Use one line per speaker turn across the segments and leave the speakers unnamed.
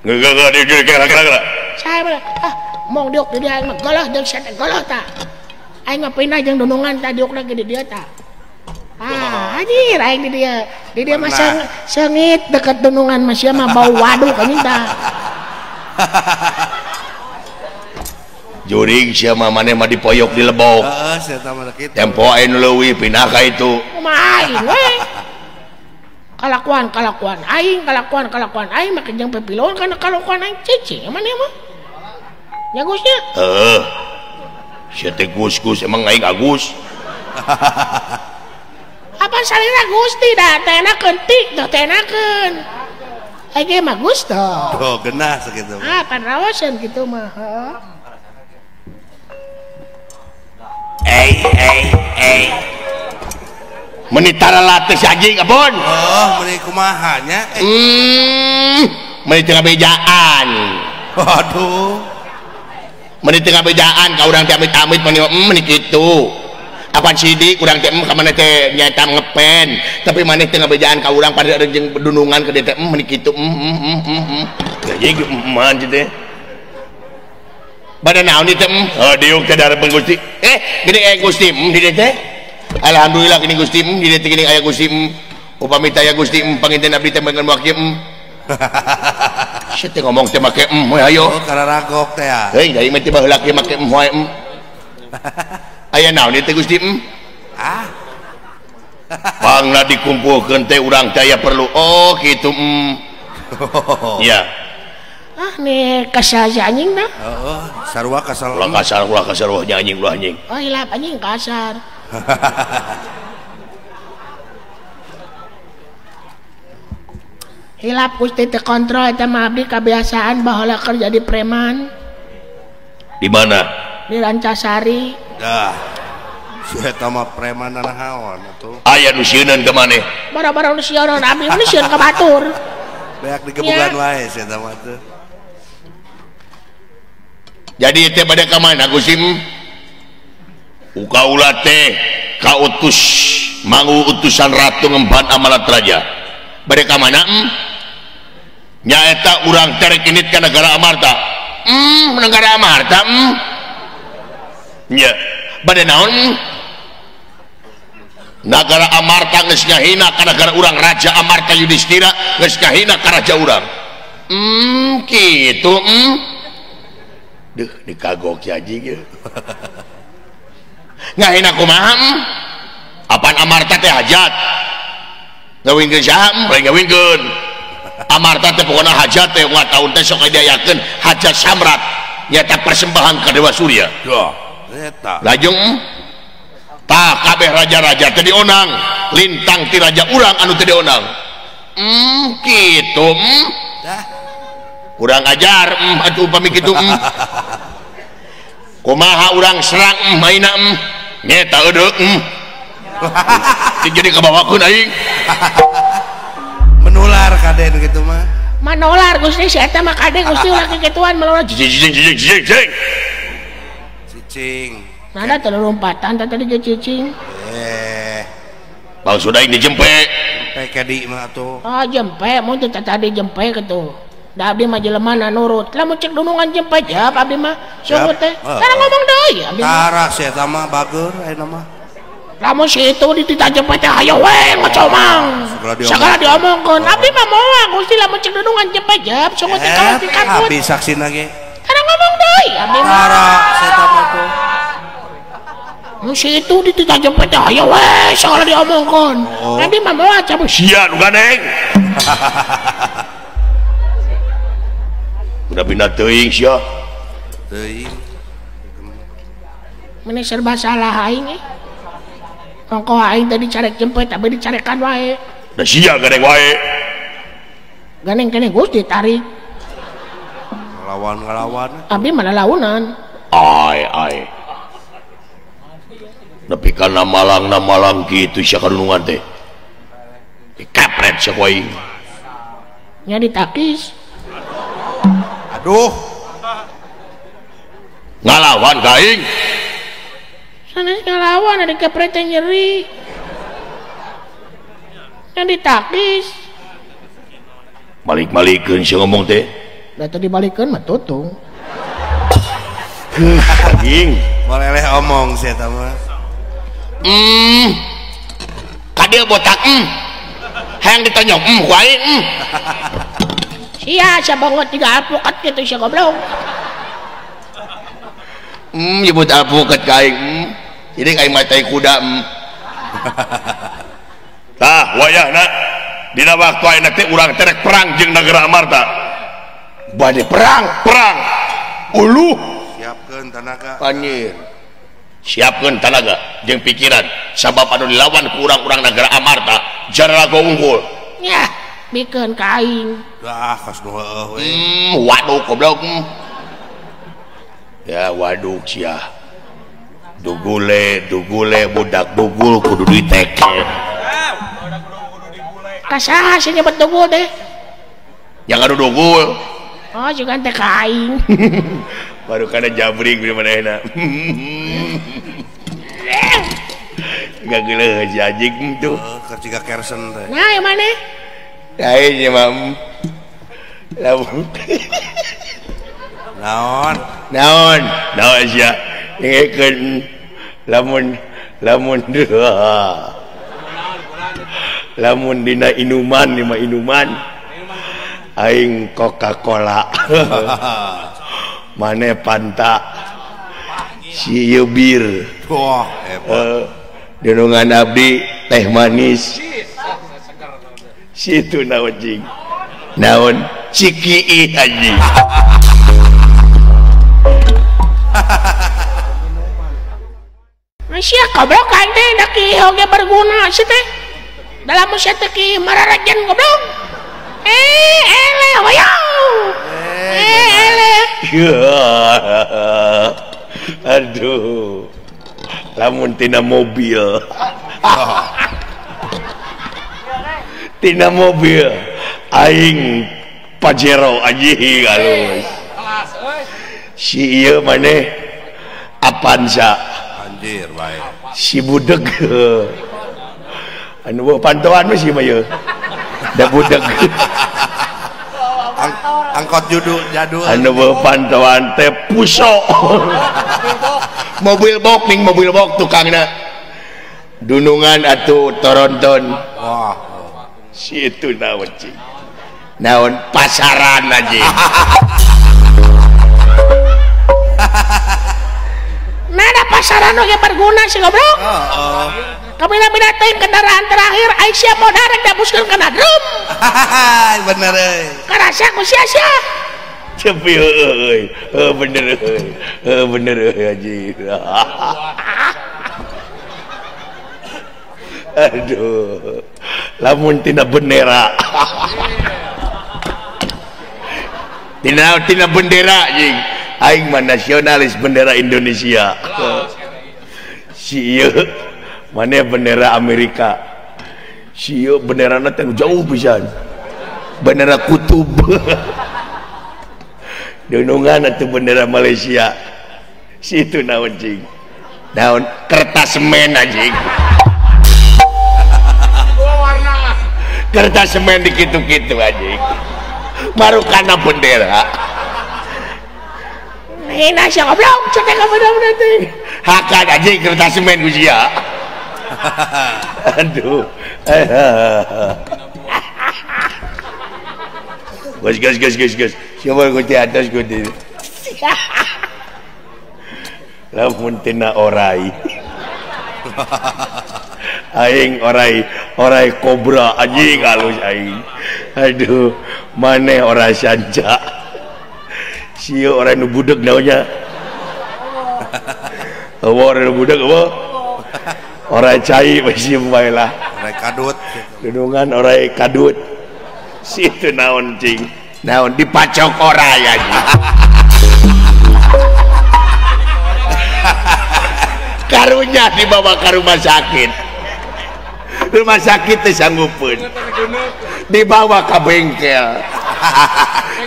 Saya mau diuk di dia golah jeung set golah ta. Aing ngapina jeung dunungan ta diuk lagi di dia ta. Anjir aing di dia mah sengit dekat dunungan mah sia mah bau waduk anjing ta.
Juring sia mah maneh mah dipoyok di lebok.
Heeh, sia tah mah kitu.
Tempo aing leuwih pindah ka itu.
Kumaha aing we? Kalakuan aing mah kenjang pepilon kana kalakuan aing cicing mana mah nyagusnya
sia teh Gus emang aing Agus
apa salina Gusti da teh enakeun tik da teh enakeun aing mah Gus
tuh genah sakitu
pan rawasan kitu mah
menitara latih anjing abon
meni kumaha nya
meni tengah bejaan
waduh
meni tengah bejaan ka urang teh amit-amit meni kitu apaan sidik urang teh ka maneh teh nyaeta ngepen tapi maneh tengah bejaan ka urang pada jeung dunungan ke dieu teh meni kitu jadi man teh bade naon dieu teh diuk teh darepeun Gusti gini Gusti di dieu teh alhamdulillah gini Gusti di dieu teh gini aya Gusti upami teh aya Gusti panginten abdi teh beungeun wakil sia teh ngomong teh make we ayo
kararagok teh ya
heuh dari mah teh baheula ke make we aya naon ieu teh Gusti pangna dikumpulkeun teh urang teh aya perlu kitu ya
nih kasar anjing dah
sarua kasar
ulah kasar anjing
hilap anjing kasar hilap Gusti teh kontrol eta mah abdi kebiasaan baheula kerja di preman
di mana
di Rancasari
si eta mah preman nahaon atuh
aya nu sieuneun ka maneh
bara-bara nu sieuneun abdi nu sieun ka batur
beak digebugan wae si eta mah teh
jadi teh pada ka mana Gusti ukaula teh kautus mangu utusan ratu ngemban amalat raja bade ka mana nyaeta urang terek init ka negara Amarta negara Amarta nya bade naon negara Amarta geus ngahina ka negara urang raja Amarta Yudhistira geus ngahina ka raja urang kitu duh dikagok ya anjing ngahina kumaha apaan Amarta teh hajat ngawinkeun saha lain ngawinkeun Amarta teh pokona hajat teh umat taun teh sok diayakeun hajat samrat nyata persembahan ka Dewa Surya
eta
lajeng tah kabeh raja-raja teh dionang lintang ti raja urang anu teh dionang kitu urang ajar atuh upami kitu kumaha urang serang maina nyeta eudeuh jadi kabawakeun aing
menular kaden gitu mah
manular Gusti si eta mah kaden Gusti ulah kikituan melular
cicing
nada teu lompatan tadi ge cicing
bang sudah ini jempe
kedi mah tuh
jempe mun teh tadi jempe kitu da abdi mah jelema na nurut lamun cek dunungan jempe jawab abdi mah suruh teh kana ngomong deui abdi mah
tara si eta mah bager ayeuna mah
lamun si itu ditita jempe teh hayo we ngacomang segala diomongkeun abdi mah moal Gusti lamun cek dunungan jempe jawab suruh teh kalau dikatut
habis saksina ge
kana ngomong deui abdi mah
tara si eta mah tuh
si itu ditita jempe teh hayo we segala diomongkeun abdi mah moal cabut
sia nu gandeng udah pindah teuing sia
teuing
meni serba salah aing ongko aing tadi carek jempet tapi dicarekan wae
da sia gandeng wae
gandeng kene Gusti tarik
ngalawan
abdi mana launan
ai nepi kana malang kitu sia kadunungan teh dikapret sia ku aing
nya ditakis
aduh
ngalawan ka aing
sanes ngalawan ada kepret nyeri yang ditakis
malik-malikeun sia ngomong teh
Da teu dibalikeun mah tutung.
Anjing.
Boleh omong sih eta mah.
Kadieu botak hayang ditonyok ku aing
Sia sabangot 3 alpukat kitu sia goblok.
nyebut alpukat ka aing jadi aing mah teh kuda tah wayahna dina waktu ayeuna teh urang terek perang jeung Nagara Amarta bade perang uluh
Siapkeun tenaga.
anjir siapkeun tenaga jeung pikiran sabab anu dilawan ku urang-urang Nagara Amarta jararaga unggul
Nya bikeun ka aing.
Dah kas nu heueuh we.
Waduh goblok ya waduh sia dugule budak dugul kudu diteke
Kasaha sih nyebut dugul teh?
jangan dugul
Oh juga teh ka aing.
baru kana jabring di manehna gak geuleuh si anjing tuh
Keur ciga Kersen teh.
Nah yang mana?
kayaknya mam naon sia ngekeun lamun dina inuman aing Coca-Cola maneh Fanta si ieu bir
Wah, hebat.
denungan abdi teh manis situ naon cing naon ciki anjing
Sia goblok aing teh da ki oge berguna sih teh. Dalam sia teh ki mararajan goblok. Ele hoyo. Ele.
Aduh lamun tina mobil aing Pajero anjing halus si ieu maneh Avanza
Anjir bae.
si budeg anu bawa pantauan mah si mah ieu da budeg
Angkot jadul.
anu bawa pantauan teh puso mobil box tukangna dunungan atuh toronton
Wah.
si itu naon cing naon pasaran aja
Nada pasaran oge berguna sih goblok. Kabina-bina teh kendaraan terakhir Aisyah modar dapuskeun kana drum.
Bener euy.
Karasa ku sia-sia.
cepi euy bener euy anjing aduh lamun tina bendera tina bendera anjing aing mah nasionalis bendera Indonesia si ieu maneh bendera Amerika si ieu benderana teh jauh pisan bendera kutub dunungan atuh bendera Malaysia situ naon cing naon kertas semen anjing kertas semen dikitu-kitu anjing baru kana bendera
Hina sia goblok cetek ka bener-bener teh.
hakan anjing kertas semen ku sia aduh gas siapa ku di atas ku di lamun tina orai aing orai kobra anjing halus aing aduh maneh orai sanja sieu orai nu budeg naonnya orang nu budeg apa orai cai masih bae lah
Orai kadut.
dunungan orai kadut situ naon cing naon dipacok orai anjing karunya dibawa ke rumah sakit teh sanggupun dibawa ke bengkel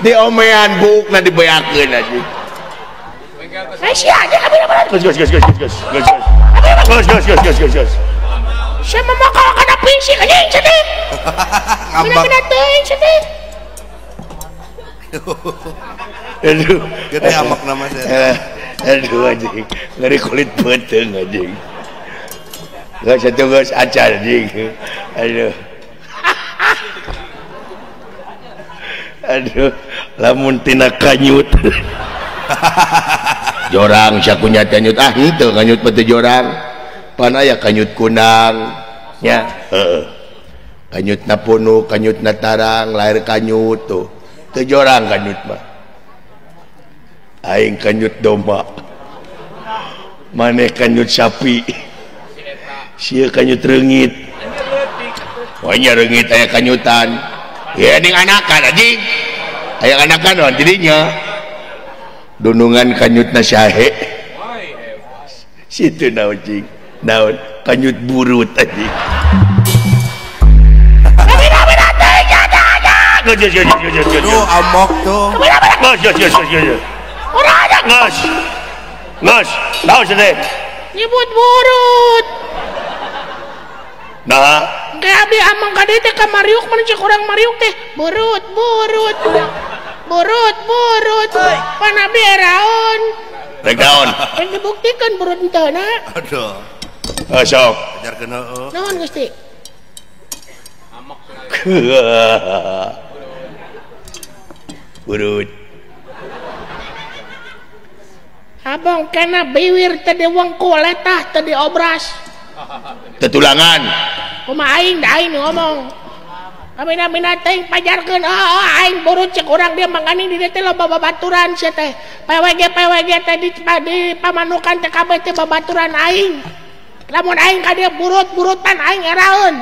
diomean bukna dibeakeun anjing
Sia aja kabina-bina.
gus
Sia mah kalau kana fisik anjing cenah.
Ngambak.
Bener-bener teuing cenah.
Aduh.
Gede amak nama saya.
Aduh anjing. Ngeri kulit beteng anjing. Geus atuh geus acan anjing. Aduh. Aduh, lamun tina kanyut. Jorang sakunya kanyut henteu kanyut batu jorang. Pan aya kanyut kunang nya. Heeh. Kanyutna punuk, kanyutna tarang, lahir kanyut tuh. Teu jorang kanyut mah. Aing kanyut domba. Maneh kanyut sapi. Sia kanyut reungit. Wah nya reungit aya kanyutan. Ya ning anakan anjing. Aya anakan naon dirinya. Dunungan kanyutna sahe. Situ naon cing. Naon kanyut burut anjing.
Aduh amok tuh.
Ngas. Naon sih?
Nyebut burut.
Nah,
Kayak abdi amang kade teh ka Mariuk mana cek orang Mariuk teh burut. Pan abdi eraon.
rek naon?
Rek dibuktikan burut henteu na.
Aduh.
Sok.
Ajarkeun heueuh.
Naon Gusti?
Burut.
Abang kena biwir teh diwengkul letah teh diobras.
Tetulangan.
Kumaha aing da aing ngomong. Amina teh pajarkeun aing burut cek urang dia mangani di dieu teh loba babaturan sia teh. PWG teh di pamanukan teh kabeh teh babaturan aing. Lamun aing ka dieu burut-burutan aing eraeun.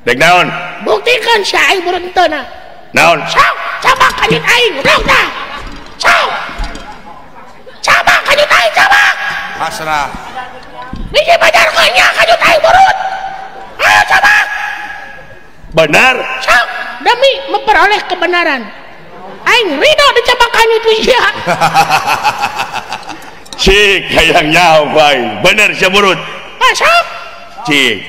Rek naon?
Buktikan sia aing burut henteu na.
Naon?
Sok, coba kanyut aing, udah. Sok. Coba kanyut aing, coba.
Pasrah.
Biji pajarkeun nya kanyut aing burut. Ayo coba.
Benar?
Sok, demi memperoleh kebenaran. Aing ridho dicoba kanyut sia.
Cik hayang nyaho bae. Bener sia burut.
Sok.
Cik.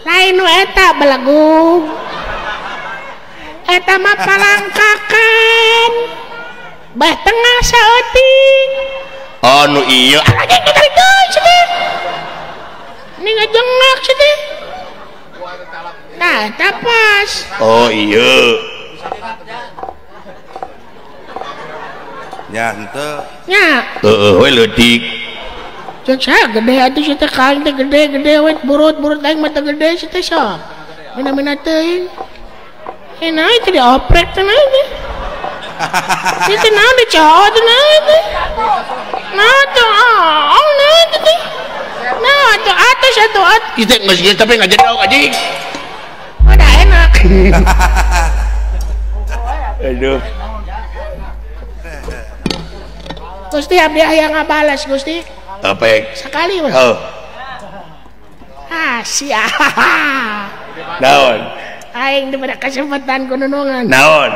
Lain nu eta belagu. Eta mah palangkakan. Bah tengah saeuting.
Oh nu ieu.
Lagi kita geus teh. Ini ngajengak sih teh. Nah, tapas.
Oh ieu.
Nya henteu.
Nya,
Heeh we leutik.
cek saya gede atuh sih teh kain teh gede we burut aing mah teh gede sih teh sok. Mina teuing. Enak itu dioprek teh naon teh. Itu naon dicao teh naon teh. Naon tuh naon teh. Naon tuh atas atuh at.
Kita geus ieu tapi ngajedog anjing.
Udah enak.
Aduh.
Gusti abdi hayang ngabalas Gusti.
Apa?
Sekali mah.
Oh.
Sia.
Naon?
Aing diberi kesempatan kununungan.
Naon?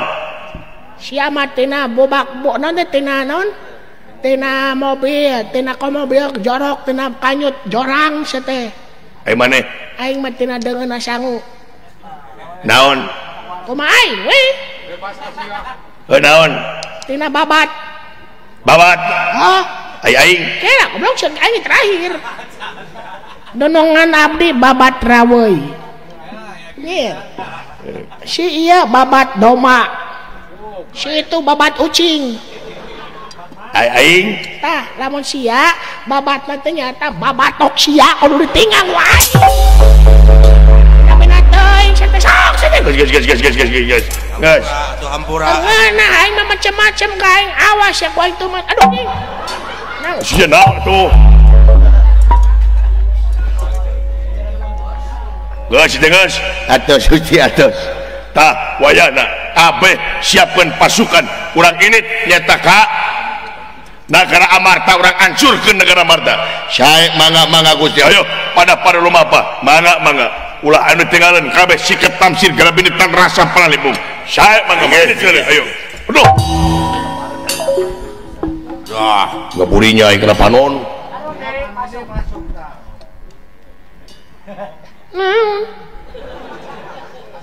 Sia mah tina bobak naon teh tina naon? Tina mobil, tina mobil jorok, tina kanyut jorang sia teh.
Ai maneh?
Aing mah tina deungeun sangu.
Naon?
Kumaha aing we?
Naon?
Tina babat.
Babat.
Oh,
Aing.
kira goblok sing aing terakhir. Donongan abdi babat raweuy. Nih. Si iya babat doma. Si itu babat ucing.
Aing.
Tah, lamun sia babat nanti nyata babatok sia kudu ditinggang wae. Tapi nateuing sete sok sete.
Gas.
Tuh hampura.
Nah, aing mah macem-macem ka aing awas ya ku aing tuh mah. Aduh nih. Nah,
Sia naon tuh? Gas. Atos suci atos. Tah wayana kabeh siapkeun pasukan urang ini nyata ka Negara Amarta, orang hancurkeun negara Amarta. Sae mangga Gusti. Ayo pada lumapa. Mangga. Ulah anu tinggalan kabeh siket tamsir galabinitan rasa panalipung. Sae mangga ayo. Aduh. Dah, ngaburinya aing kana panon.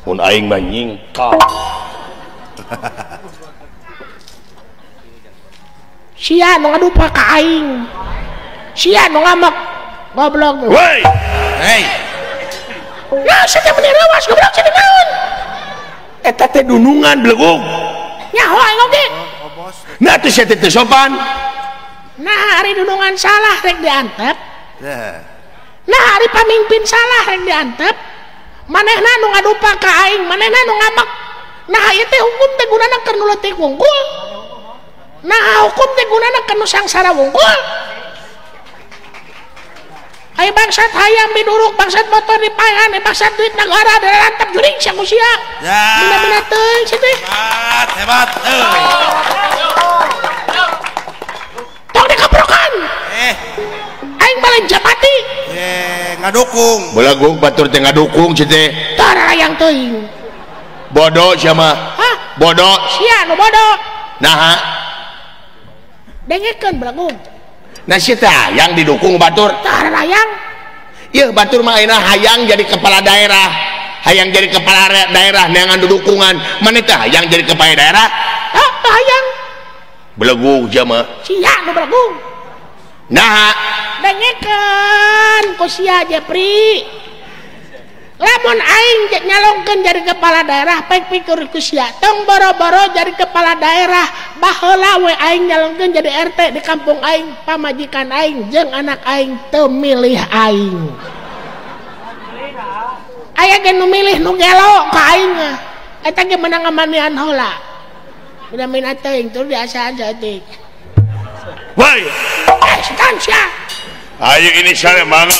Mun aing mah nyingkal.
sia nu ngadupa ka aing sia nu ngamak goblok
woi
Hei,
nah saya teh menirawas goblok saya naon
eta teh dunungan belegug
nyaho aing oge
oh bos.
nah teh sia teh teu sopan
nah hari dunungan salah rek diantep
Dah.
nah hari pamimpin salah rek diantep manehna nu ngadupa ka aing manehna nu ngamak nah ieu teh hukum teh gunana keur nu leutik wungkul nah hukum teh gunana keur nu sangsara wungkul ai bangsat hayam diduruk bangsat motor dipaehan bangsat duit negara dirantap juring sia ku sia
Ya.
bener-bener teuing sia teh
Hebat.
tong dikaprokan aing balen jamati
Ngadukung.
belegug batur teh ngadukung sia teh
tarayang teuing
bodoh sia mah
hah
bodoh
sia nu bodoh
nah
dengekeun belagung
nah sia teh yang didukung batur
tarayang
ieu batur mah ayeuna hayang jadi kepala daerah hayang jadi kepala daerah neangan dudukungan maneh teh hayang jadi kepala daerah
ah hayang
belegug sia mah
sia nu belagung
nah
dengekeun ku sia Jepri lamun aing nyalongkeun jadi kepala daerah pek pikir ku sia tong boro-boro jadi kepala daerah baheula we aing nyalongkeun jadi RT di kampung aing pamajikan aing jeung anak aing teu milih aing aya ge nu milih nu gelo ka aing eta ge menang ngamanian heula mina-mina teuing tur diasaan saeutik
woi
setan sia
ayo ini saya mangga